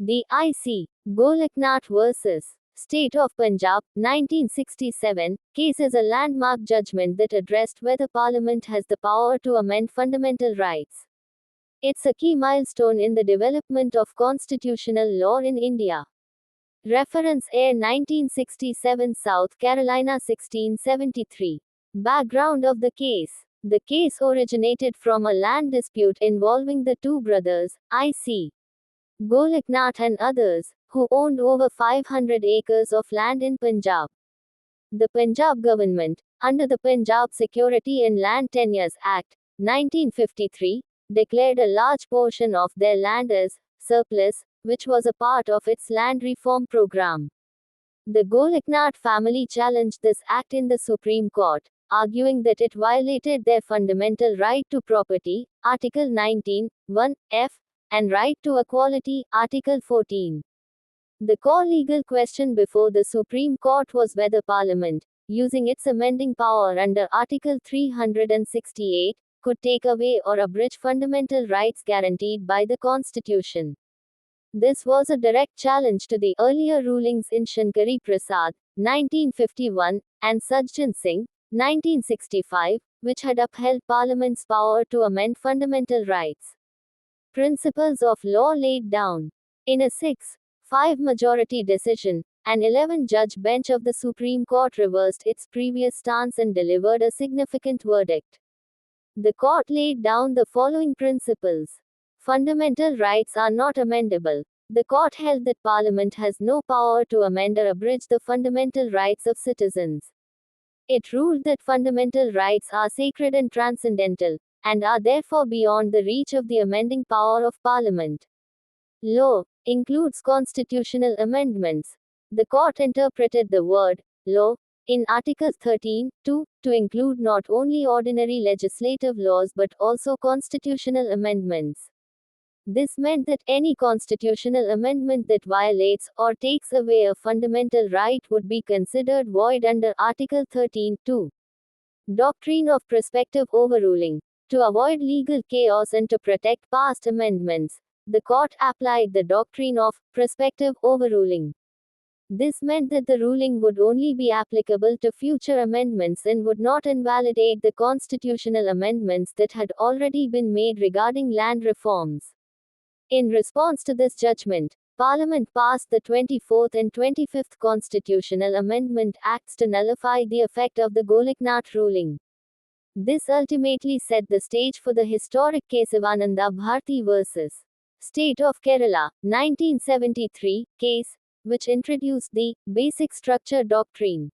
The IC. Golaknath vs. State of Punjab, 1967, case is a landmark judgment that addressed whether Parliament has the power to amend fundamental rights. It's a key milestone in the development of constitutional law in India. Reference Air 1967 South Carolina 1673. Background of the case. The case originated from a land dispute involving the two brothers, I.C. Golaknath and others, who owned over 500 acres of land in Punjab. The Punjab government, under the Punjab Security and Land Tenures Act, 1953, declared a large portion of their land as surplus, which was a part of its land reform program. The Golaknath family challenged this act in the Supreme Court, arguing that it violated their fundamental right to property, Article 19, 1F, and right to equality, Article 14. The core legal question before the Supreme Court was whether Parliament, using its amending power under Article 368, could take away or abridge fundamental rights guaranteed by the Constitution. This was a direct challenge to the earlier rulings in Shankari Prasad, 1951, and Sajjan Singh, 1965, which had upheld Parliament's power to amend fundamental rights. Principles of law laid down. In a 6-5 majority decision, an 11-judge bench of the Supreme Court reversed its previous stance and delivered a significant verdict. The court laid down the following principles. Fundamental rights are not amendable. The court held that Parliament has no power to amend or abridge the fundamental rights of citizens. It ruled that fundamental rights are sacred and transcendental, and are therefore beyond the reach of the amending power of Parliament. Law includes constitutional amendments. The court interpreted the word law in Article 13(2) to include not only ordinary legislative laws but also constitutional amendments. This meant that any constitutional amendment that violates or takes away a fundamental right would be considered void under Article 13(2). Doctrine of prospective overruling. To avoid legal chaos and to protect past amendments, the court applied the doctrine of prospective overruling. This meant that the ruling would only be applicable to future amendments and would not invalidate the constitutional amendments that had already been made regarding land reforms. In response to this judgment, Parliament passed the 24th and 25th Constitutional Amendment Acts to nullify the effect of the Golaknath ruling. This ultimately set the stage for the historic Kesavananda Bharti vs. State of Kerala, 1973, case, which introduced the basic structure doctrine.